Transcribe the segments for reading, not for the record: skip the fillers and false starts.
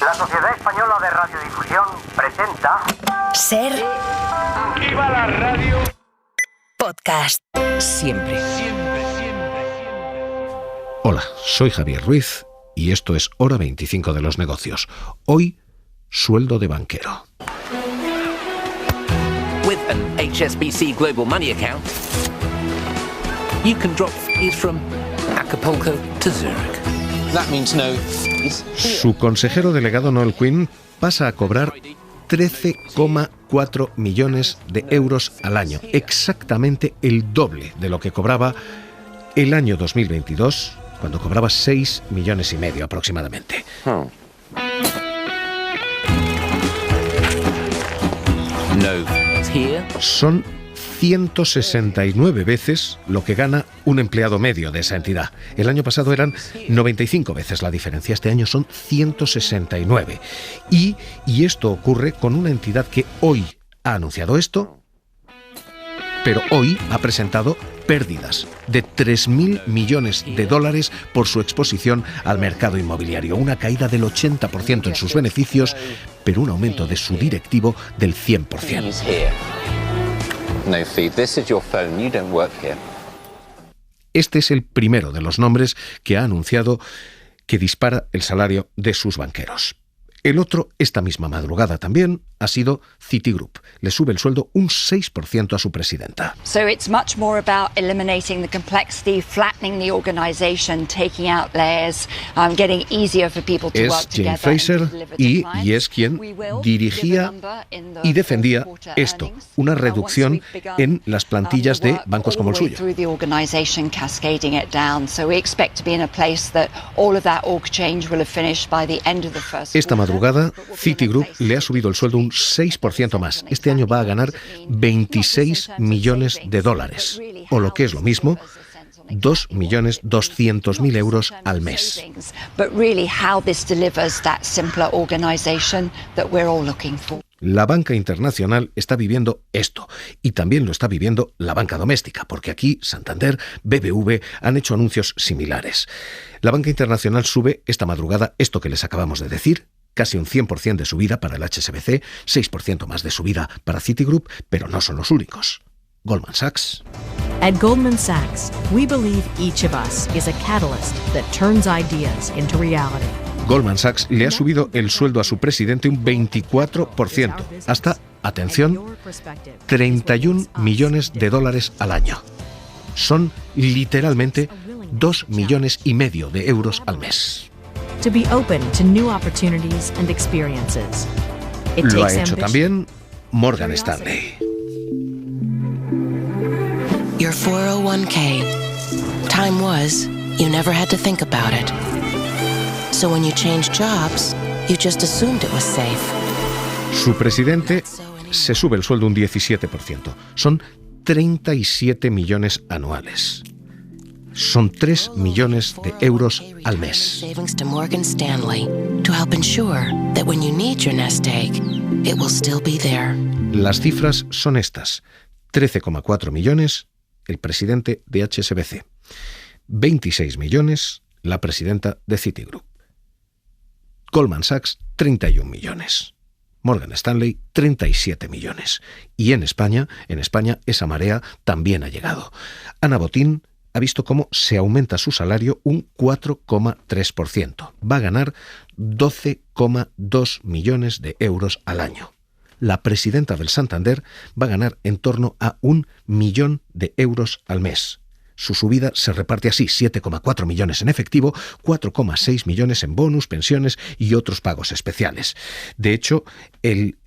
La Sociedad Española de Radiodifusión presenta... Ser... ¡Viva la radio! Podcast. Siempre. Hola, soy Javier Ruiz y esto es Hora 25 de los negocios. Hoy, sueldo de banquero. With an HSBC Global Money account, you can drop fees from Acapulco to Zurich. That means no fees. Su consejero delegado Noel Quinn pasa a cobrar 13,4 millones de euros al año, exactamente el doble de lo que cobraba el año 2022, cuando cobraba 6,5 millones aproximadamente. No fees here. Son 169 veces lo que gana un empleado medio de esa entidad. El año pasado eran 95 veces la diferencia, este año son 169. Y esto ocurre con una entidad que hoy ha anunciado esto, pero hoy ha presentado pérdidas de 3.000 millones de dólares por su exposición al mercado inmobiliario, una caída del 80% en sus beneficios, pero un aumento de su directivo del 100%. Fees here. No fee. This is your phone. You don't work here. Este es el primero de los nombres que ha anunciado que dispara el salario de sus banqueros. El otro, esta misma madrugada también, ha sido Citigroup. Le sube el sueldo un 6% a su presidenta. So it's much more about eliminating the complexity, flattening the organization, taking out layers, getting easier for people to Es work together. Jane Fraser y es quien dirigía y defendía esto, una reducción en las plantillas de bancos como el suyo. Esta madrugada, Citigroup le ha subido el sueldo un 6% más. Este año va a ganar 26 millones de dólares, o lo que es lo mismo, 2.200.000 euros al mes. La banca internacional está viviendo esto, y también lo está viviendo la banca doméstica, porque aquí Santander, BBV han hecho anuncios similares. La banca internacional sube esta madrugada esto que les acabamos de decir, casi un 100% de subida para el HSBC, 6% más de subida para Citigroup, pero no son los únicos. Goldman Sachs. At Goldman Sachs, we believe each of us is a catalyst that turns ideas into reality. Goldman Sachs le ha subido el sueldo a su presidente un 24%, hasta, atención, 31 millones de dólares al año. Son literalmente 2,5 millones de euros al mes. To be open to new opportunities and experiences. It Lo ha takes hecho ambition. también Morgan Stanley. Your 401k. Time was, you never had to think about it. So when you changed jobs, you just assumed it was safe. Su presidente se sube el sueldo un 17%. Son 37 millones anuales. Son 3 millones de euros al mes. Savings to Morgan Stanley to help ensure that when you need your nest egg, it will still be there. Las cifras son estas: 13,4 millones el presidente de HSBC, 26 millones la presidenta de Citigroup, Goldman Sachs 31 millones, Morgan Stanley 37 millones. Y en España esa marea también ha llegado. Ana Botín ha visto cómo se aumenta su salario un 4,3%. Va a ganar 12,2 millones de euros al año. La presidenta del Santander va a ganar en torno a 1 millón de euros al mes. Su subida se reparte así: 7,4 millones en efectivo, 4,6 millones en bonus, pensiones y otros pagos especiales. De hecho, el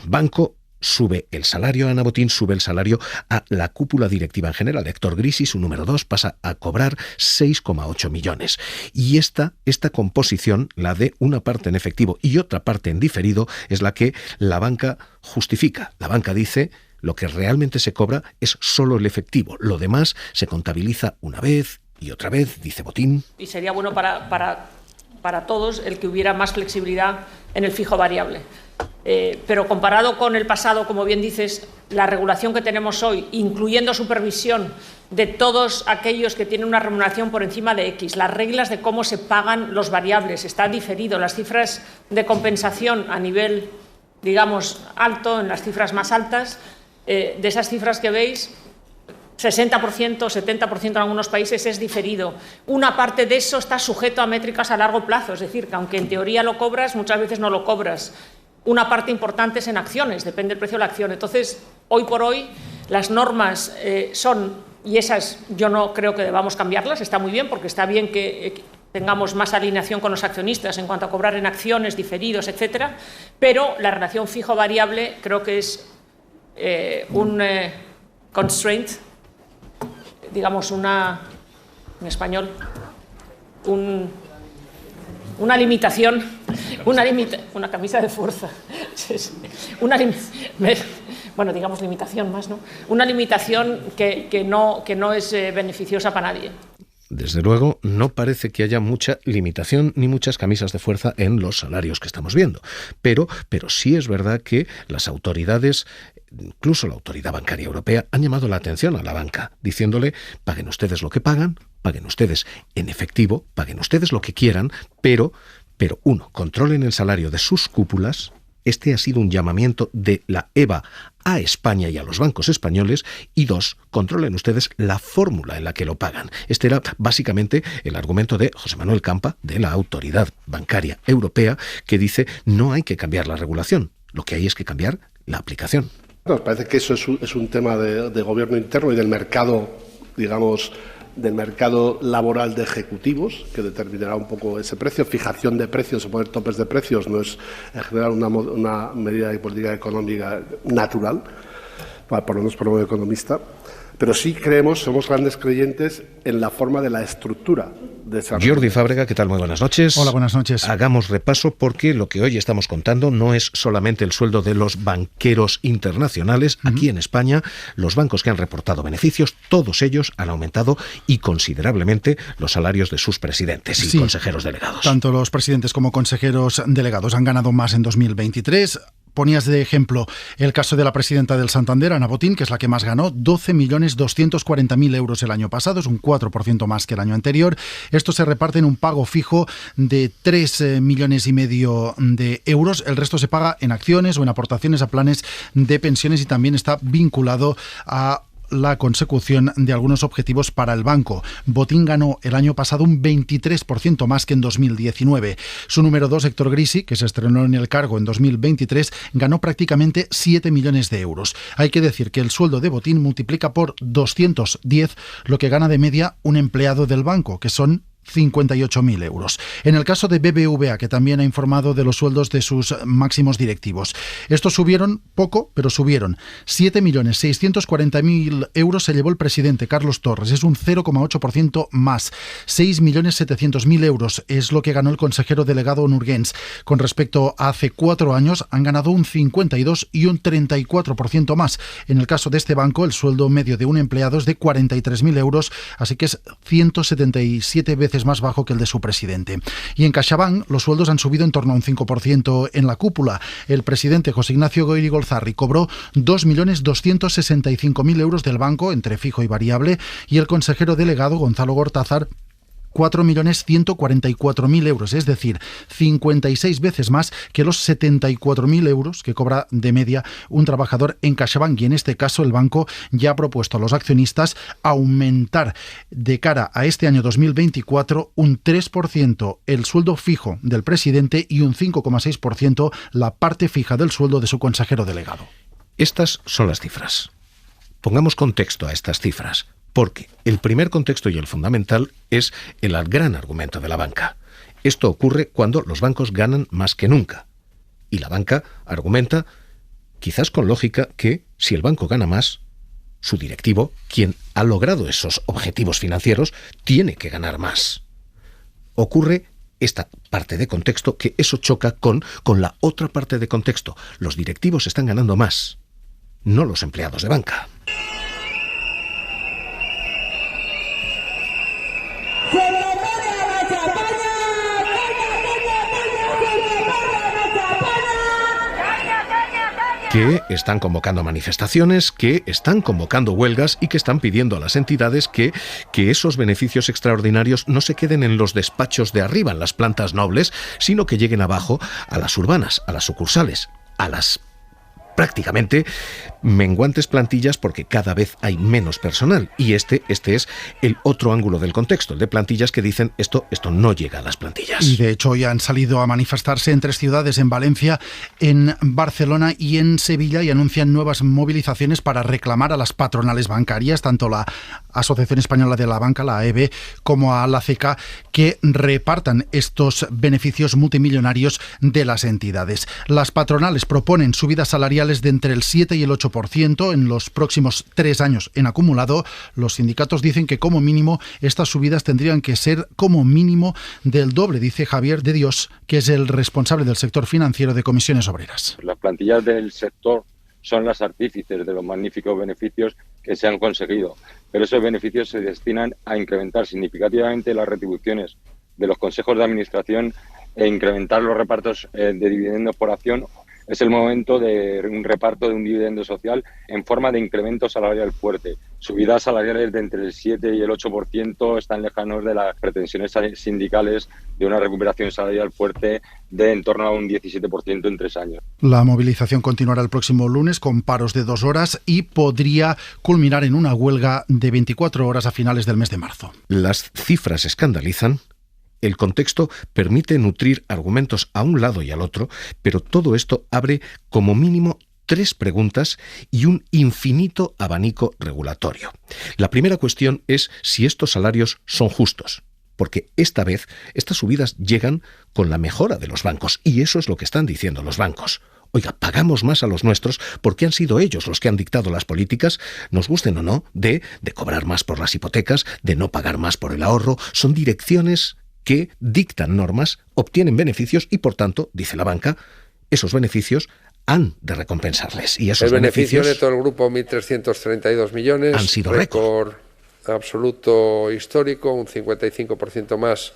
banco sube el salario a Ana Botín, sube el salario a la cúpula directiva en general. Héctor Grisi, su número 2, pasa a cobrar 6,8 millones. Y esta composición, la de una parte en efectivo y otra parte en diferido, es la que la banca justifica. La banca dice: lo que realmente se cobra es solo el efectivo. Lo demás se contabiliza una vez y otra vez, dice Botín. Y sería bueno para para todos el que hubiera más flexibilidad en el fijo variable. Pero comparado con el pasado, como bien dices, la regulación que tenemos hoy, incluyendo supervisión de todos aquellos que tienen una remuneración por encima de X, las reglas de cómo se pagan los variables, está diferido, las cifras de compensación a nivel, digamos, alto, en las cifras más altas, de esas cifras que veis, 60%, 70% en algunos países es diferido. Una parte de eso está sujeto a métricas a largo plazo, es decir, que aunque en teoría lo cobras, muchas veces no lo cobras. Una parte importante es en acciones, depende del precio de la acción. Entonces, hoy por hoy, las normas son, y esas yo no creo que debamos cambiarlas, está muy bien, porque está bien que tengamos más alineación con los accionistas en cuanto a cobrar en acciones, diferidos, etcétera, pero la relación fijo-variable creo que es un constraint, digamos, en español, una limitación, una camisa de fuerza, bueno, digamos limitación más, ¿no? Una limitación que no es beneficiosa para nadie. Desde luego, no parece que haya mucha limitación ni muchas camisas de fuerza en los salarios que estamos viendo. Pero sí es verdad que las autoridades, incluso la Autoridad Bancaria Europea, han llamado la atención a la banca, diciéndole: paguen ustedes lo que pagan, paguen ustedes en efectivo, paguen ustedes lo que quieran, pero uno, controlen el salario de sus cúpulas. Este ha sido un llamamiento de la EBA a España y a los bancos españoles. Y dos, controlen ustedes la fórmula en la que lo pagan. Este era básicamente el argumento de José Manuel Campa, de la Autoridad Bancaria Europea, que dice: no hay que cambiar la regulación, lo que hay es que cambiar la aplicación. Nos parece que eso es un tema de gobierno interno y del mercado, digamos, del mercado laboral de ejecutivos, que determinará un poco ese precio. Fijación de precios o poner topes de precios no es en general una medida de política económica natural, por lo menos por un economista, pero sí somos grandes creyentes en la forma de la estructura de esa. Jordi Fábrega, ¿qué tal? Muy buenas noches. Hola, buenas noches. Hagamos repaso, porque lo que hoy estamos contando no es solamente el sueldo de los banqueros internacionales. Aquí en España, los bancos que han reportado beneficios, todos ellos han aumentado y considerablemente los salarios de sus presidentes y consejeros delegados. Tanto los presidentes como consejeros delegados han ganado más en 2023. Ponías de ejemplo el caso de la presidenta del Santander, Ana Botín, que es la que más ganó, 12.240.000 euros el año pasado, es un 4% más que el año anterior. Esto se reparte en un pago fijo de 3,5 millones de euros. El resto se paga en acciones o en aportaciones a planes de pensiones y también está vinculado a la consecución de algunos objetivos para el banco. Botín ganó el año pasado un 23% más que en 2019. Su número 2, Héctor Grisi, que se estrenó en el cargo en 2023, ganó prácticamente 7 millones de euros. Hay que decir que el sueldo de Botín multiplica por 210 lo que gana de media un empleado del banco, que son 58.000 euros. En el caso de BBVA, que también ha informado de los sueldos de sus máximos directivos, estos subieron poco, pero subieron. 7.640.000 euros se llevó el presidente Carlos Torres, es un 0,8% más. 6.700.000 euros es lo que ganó el consejero delegado Nurgens. Con respecto a hace 4 años, han ganado un 52 y un 34% más. En el caso de este banco, el sueldo medio de un empleado es de 43.000 euros, así que es 177 veces más bajo que el de su presidente. Y en CaixaBank los sueldos han subido en torno a un 5% en la cúpula. El presidente José Ignacio Goyri Golzarri cobró 2.265.000 euros del banco entre fijo y variable, y el consejero delegado Gonzalo Gortázar 4.144.000 euros, es decir, 56 veces más que los 74.000 euros que cobra de media un trabajador en CaixaBank. Y en este caso el banco ya ha propuesto a los accionistas aumentar de cara a este año 2024 un 3% el sueldo fijo del presidente y un 5,6% la parte fija del sueldo de su consejero delegado. Estas son las cifras. Pongamos contexto a estas cifras, porque el primer contexto y el fundamental es el gran argumento de la banca. Esto ocurre cuando los bancos ganan más que nunca. Y la banca argumenta, quizás con lógica, que si el banco gana más, su directivo, quien ha logrado esos objetivos financieros, tiene que ganar más. Ocurre esta parte de contexto que eso choca con la otra parte de contexto. Los directivos están ganando más, no los empleados de banca. que están convocando manifestaciones, que están convocando huelgas y que están pidiendo a las entidades que esos beneficios extraordinarios no se queden en los despachos de arriba, en las plantas nobles, sino que lleguen abajo a las urbanas, a las sucursales, a las prácticamente menguantes plantillas, porque cada vez hay menos personal. Y este es el otro ángulo del contexto, el de plantillas que dicen esto no llega a las plantillas. Y de hecho hoy han salido a manifestarse en 3 ciudades, en Valencia, en Barcelona y en Sevilla, y anuncian nuevas movilizaciones para reclamar a las patronales bancarias, tanto la Asociación Española de la Banca, la AEB, como a la CECA, que repartan estos beneficios multimillonarios de las entidades. Las patronales proponen subidas salariales de entre el 7 y el 8% en los próximos 3 años en acumulado. Los sindicatos dicen que como mínimo estas subidas tendrían que ser como mínimo del doble, dice Javier de Dios, que es el responsable del sector financiero de Comisiones Obreras. Las plantillas del sector son las artífices de los magníficos beneficios que se han conseguido, pero esos beneficios se destinan a incrementar significativamente las retribuciones de los consejos de administración e incrementar los repartos de dividendos por acción. Es el momento de un reparto de un dividendo social en forma de incremento salarial fuerte. Subidas salariales de entre el 7 y el 8% están lejanos de las pretensiones sindicales de una recuperación salarial fuerte de en torno a un 17% en 3 años. La movilización continuará el próximo lunes con paros de 2 horas y podría culminar en una huelga de 24 horas a finales del mes de marzo. Las cifras escandalizan. El contexto permite nutrir argumentos a un lado y al otro, pero todo esto abre como mínimo 3 preguntas y un infinito abanico regulatorio. La primera cuestión es si estos salarios son justos, porque esta vez estas subidas llegan con la mejora de los bancos, y eso es lo que están diciendo los bancos. Oiga, pagamos más a los nuestros porque han sido ellos los que han dictado las políticas, nos gusten o no, de cobrar más por las hipotecas, de no pagar más por el ahorro. Son direcciones que dictan normas, obtienen beneficios y, por tanto, dice la banca, esos beneficios han de recompensarles. Y esos el beneficio neto del grupo, 1.332 millones, han sido récord absoluto histórico, un 55% más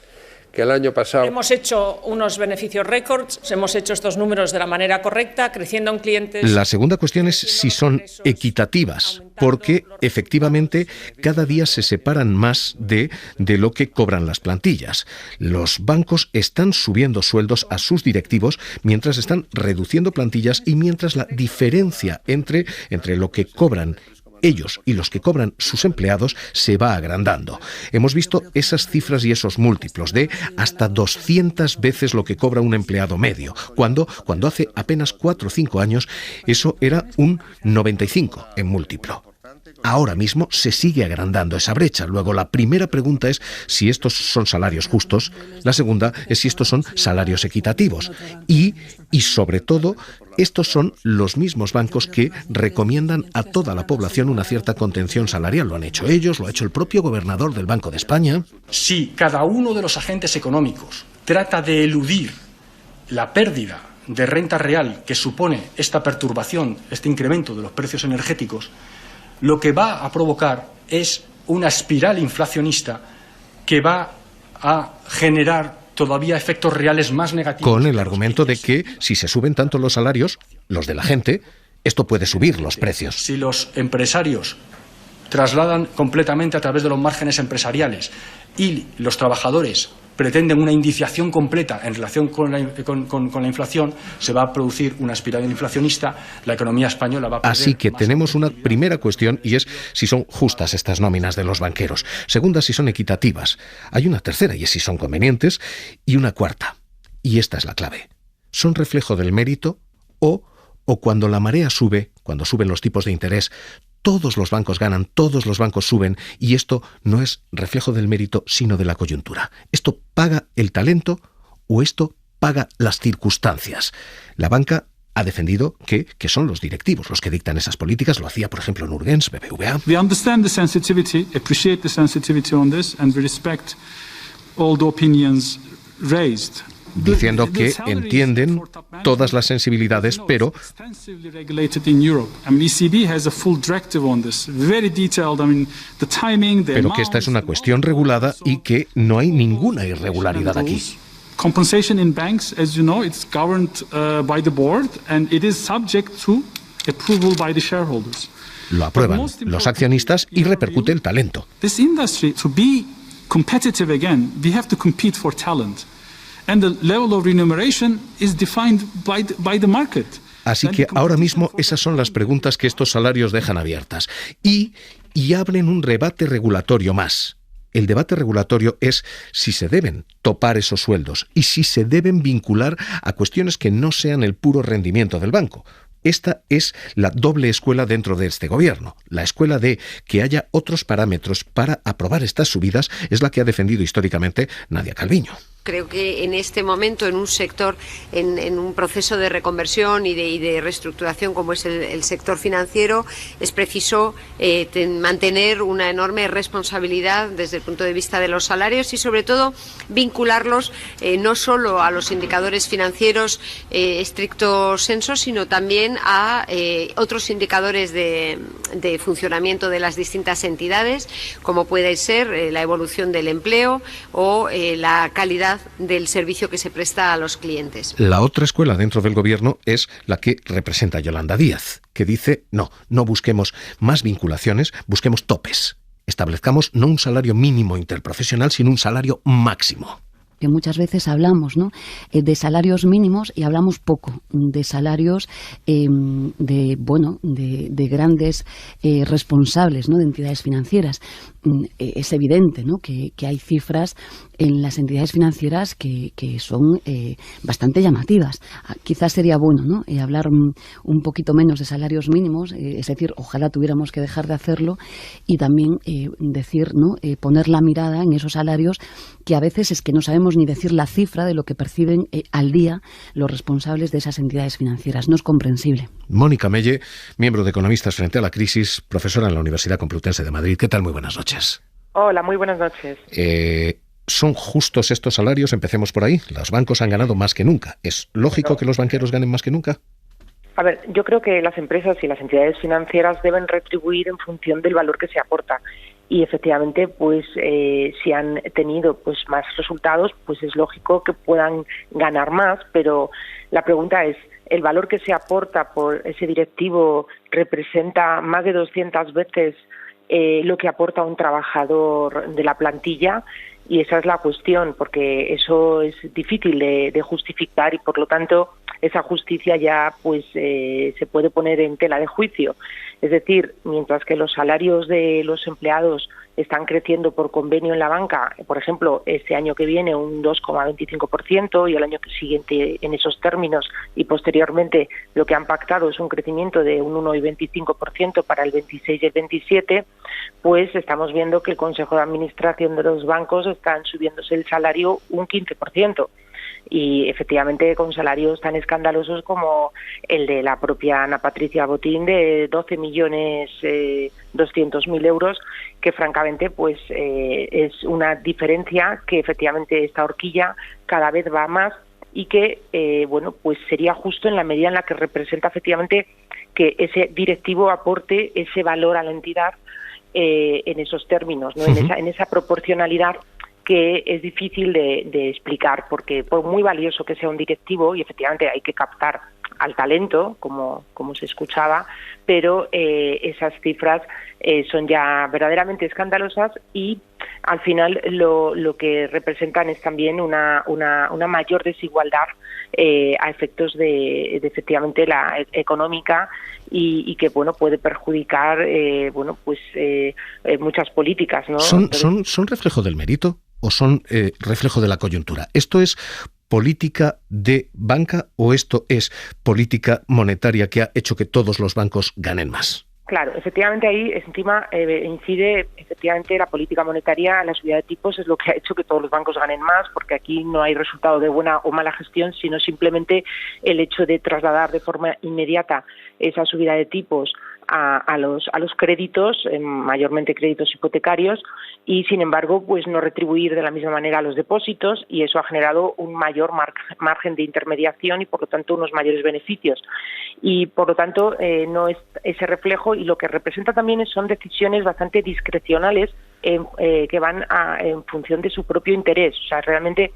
que el año pasado. Hemos hecho unos beneficios récords, hemos hecho estos números de la manera correcta, creciendo en clientes. La segunda cuestión es si son equitativas, porque efectivamente cada día se separan más de lo que cobran las plantillas. Los bancos están subiendo sueldos a sus directivos mientras están reduciendo plantillas y mientras la diferencia entre lo que cobran ellos y los que cobran sus empleados se va agrandando. Hemos visto esas cifras y esos múltiplos de hasta 200 veces lo que cobra un empleado medio, cuando hace apenas 4 o 5 años eso era un 95 en múltiplo. Ahora mismo se sigue agrandando esa brecha. Luego, la primera pregunta es si estos son salarios justos. La segunda es si estos son salarios equitativos. Y sobre todo, estos son los mismos bancos que recomiendan a toda la población una cierta contención salarial. Lo han hecho ellos, lo ha hecho el propio gobernador del Banco de España. Si cada uno de los agentes económicos trata de eludir la pérdida de renta real que supone esta perturbación, este incremento de los precios energéticos, lo que va a provocar es una espiral inflacionista que va a generar todavía efectos reales más negativos. Con el argumento de que si se suben tanto los salarios, los de la gente, esto puede subir los precios. Si los empresarios trasladan completamente a través de los márgenes empresariales y los trabajadores pretenden una indiciación completa en relación con la inflación, se va a producir una espiral inflacionista, la economía española va a perder. Así que tenemos una primera cuestión y es si son justas estas nóminas de los banqueros. Segunda, si son equitativas. Hay una tercera y es si son convenientes. Y una cuarta, y esta es la clave. ¿Son reflejo del mérito o cuando la marea sube, cuando suben los tipos de interés, todos los bancos ganan, todos los bancos suben, y esto no es reflejo del mérito, sino de la coyuntura? ¿Esto paga el talento o esto paga las circunstancias? La banca ha defendido que son los directivos los que dictan esas políticas. Lo hacía, por ejemplo, en Urgens, BBVA. We understand the sensitivity, appreciate the sensitivity on this, and we respect all the opinions raised. Diciendo que entienden todas las sensibilidades, pero que esta es una cuestión regulada y que no hay ninguna irregularidad aquí. Compensation in banks, as you know, it's governed by the board and it is subject to approval by the shareholders. Lo aprueban los accionistas y repercute el talento. This industry, to be competitive again, we have to compete for talent. And the level of remuneration is defined by the market. Así que ahora mismo esas son las preguntas que estos salarios dejan abiertas. Y abren un debate regulatorio más. El debate regulatorio es si se deben topar esos sueldos y si se deben vincular a cuestiones que no sean el puro rendimiento del banco. Esta es la doble escuela dentro de este gobierno. La escuela de que haya otros parámetros para aprobar estas subidas es la que ha defendido históricamente Nadia Calviño. Creo que en este momento, en un sector, en un proceso de reconversión y de reestructuración como es el sector financiero, es preciso mantener una enorme responsabilidad desde el punto de vista de los salarios y, sobre todo, vincularlos no solo a los indicadores financieros estricto sensu, sino también a otros indicadores de funcionamiento de las distintas entidades, como puede ser la evolución del empleo o la calidad del servicio que se presta a los clientes. La otra escuela dentro del gobierno es la que representa Yolanda Díaz, que dice no busquemos más vinculaciones, busquemos topes. Establezcamos no un salario mínimo interprofesional, sino un salario máximo. Que muchas veces hablamos, ¿no?, de salarios mínimos y hablamos poco de salarios de grandes responsables, ¿no?, de entidades financieras. Es evidente, ¿no?, que hay cifras en las entidades financieras que son bastante llamativas. Quizás sería bueno, ¿no?, hablar un poquito menos de salarios mínimos, es decir, ojalá tuviéramos que dejar de hacerlo y también decir, ¿no?, poner la mirada en esos salarios que a veces es que no sabemos ni decir la cifra de lo que perciben al día los responsables de esas entidades financieras. No es comprensible. Mónica Melle, miembro de Economistas frente a la Crisis, profesora en la Universidad Complutense de Madrid. ¿Qué tal? Muy buenas noches. Hola, muy buenas noches. ¿Son justos estos salarios? Empecemos por ahí. Los bancos han ganado más que nunca. ¿Es lógico que los banqueros ganen más que nunca? A ver, yo creo que las empresas y las entidades financieras deben retribuir en función del valor que se aporta. Y efectivamente, pues si han tenido pues más resultados, pues es lógico que puedan ganar más, pero la pregunta es, ¿el valor que se aporta por ese directivo representa más de 200 veces lo que aporta un trabajador de la plantilla? Y esa es la cuestión, porque eso es difícil de justificar y, por lo tanto, esa justicia ya pues se puede poner en tela de juicio. Es decir, mientras que los salarios de los empleados están creciendo por convenio en la banca, por ejemplo, este año que viene un 2,25% y el año siguiente en esos términos, y posteriormente lo que han pactado es un crecimiento de un 1,25% para el 26 y el 27, pues estamos viendo que el Consejo de Administración de los bancos están subiéndose el salario un 15%. Y efectivamente con salarios tan escandalosos como el de la propia Ana Patricia Botín de 12.200.000 euros, que francamente pues es una diferencia que efectivamente esta horquilla cada vez va más y que pues sería justo en la medida en la que representa efectivamente que ese directivo aporte ese valor a la entidad en esos términos, ¿no? En esa proporcionalidad que es difícil de explicar, porque por muy valioso que sea un directivo, y efectivamente hay que captar al talento, como se escuchaba, pero esas cifras son ya verdaderamente escandalosas y al final lo que representan es también una mayor desigualdad a efectos de efectivamente la económica y que puede perjudicar muchas políticas, ¿no? ¿Son reflejo del mérito o son reflejo de la coyuntura? ¿Esto es política de banca o esto es política monetaria que ha hecho que todos los bancos ganen más? Claro, efectivamente ahí encima incide efectivamente la política monetaria, la subida de tipos es lo que ha hecho que todos los bancos ganen más, porque aquí no hay resultado de buena o mala gestión, sino simplemente el hecho de trasladar de forma inmediata esa subida de tipos a los créditos, mayormente créditos hipotecarios, y sin embargo pues no retribuir de la misma manera a los depósitos, y eso ha generado un mayor margen de intermediación y por lo tanto unos mayores beneficios. Y por lo tanto no es ese reflejo, y lo que representa también son decisiones bastante discrecionales que van en función de su propio interés. O sea, realmente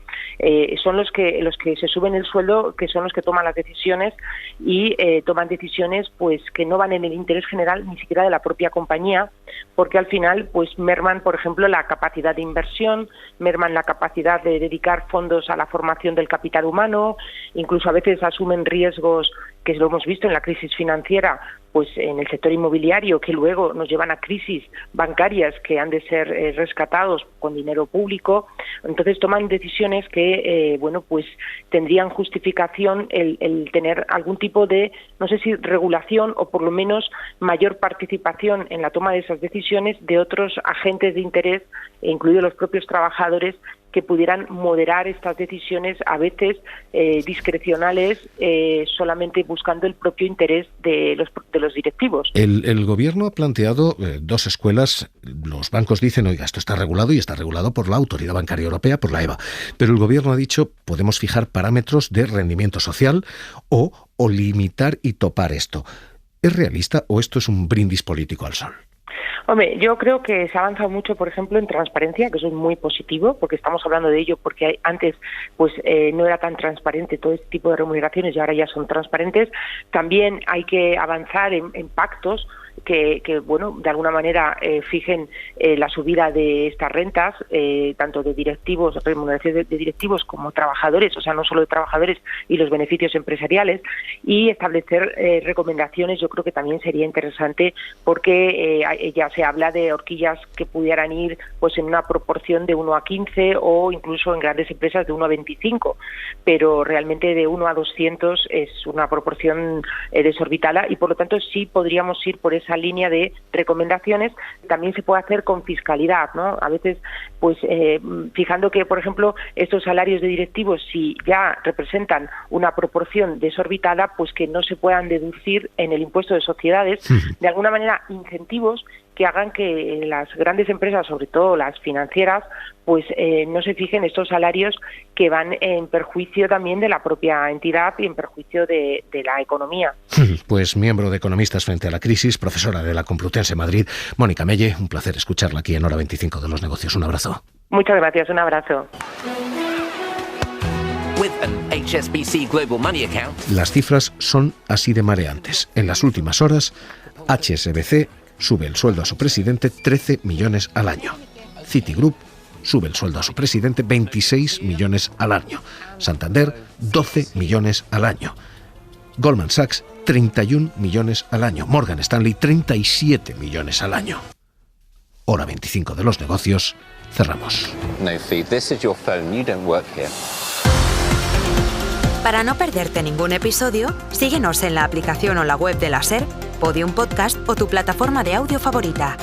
son los que se suben el sueldo, que son los que toman las decisiones y toman decisiones pues que no van en el interés general ni siquiera de la propia compañía, porque al final pues merman, por ejemplo, la capacidad de inversión, merman la capacidad de dedicar fondos a la formación del capital humano, incluso a veces asumen riesgos que lo hemos visto en la crisis financiera, pues en el sector inmobiliario, que luego nos llevan a crisis bancarias que han de ser rescatados con dinero público. Entonces toman decisiones que, pues tendrían justificación el tener algún tipo de, no sé si regulación o por lo menos mayor participación en la toma de esas decisiones de otros agentes de interés, incluidos los propios trabajadores, que pudieran moderar estas decisiones, a veces discrecionales, solamente buscando el propio interés de los directivos. El gobierno ha planteado dos escuelas. Los bancos dicen, oiga, esto está regulado y está regulado por la Autoridad Bancaria Europea, por la EBA. Pero el gobierno ha dicho, podemos fijar parámetros de rendimiento social o limitar y topar esto. ¿Es realista o esto es un brindis político al sol? Hombre, yo creo que se ha avanzado mucho, por ejemplo, en transparencia, que eso es muy positivo, porque estamos hablando de ello, porque antes pues no era tan transparente todo este tipo de remuneraciones y ahora ya son transparentes. También hay que avanzar en pactos que de alguna manera fijen la subida de estas rentas, tanto de directivos, remuneraciones de directivos como trabajadores, o sea, no solo de trabajadores y los beneficios empresariales, y establecer recomendaciones. Yo creo que también sería interesante, porque ya se habla de horquillas que pudieran ir pues en una proporción de 1 a 15 o incluso en grandes empresas de 1 a 25, pero realmente de 1 a 200 es una proporción desorbitada y por lo tanto sí podríamos ir por esa línea de recomendaciones. También se puede hacer con fiscalidad, ¿no? A veces, pues, fijando que, por ejemplo, estos salarios de directivos, si ya representan una proporción desorbitada, pues que no se puedan deducir en el impuesto de sociedades. De alguna manera, incentivos que hagan que las grandes empresas, sobre todo las financieras, pues no se fijen estos salarios que van en perjuicio también de la propia entidad y en perjuicio de la economía. Pues miembro de Economistas frente a la crisis, profesora de la Complutense Madrid, Mónica Melle, un placer escucharla aquí en Hora 25 de los Negocios. Un abrazo. Muchas gracias, un abrazo. With an HSBC Global Money Account. Las cifras son así de mareantes. En las últimas horas, HSBC sube el sueldo a su presidente 13 millones al año. Citigroup sube el sueldo a su presidente 26 millones al año. Santander, 12 millones al año. Goldman Sachs, 31 millones al año. Morgan Stanley, 37 millones al año. Hora 25 de los Negocios. Cerramos. No feed. This is your phone. You don't work here. Para no perderte ningún episodio, síguenos en la aplicación o la web de la SER, Podium Podcast o tu plataforma de audio favorita.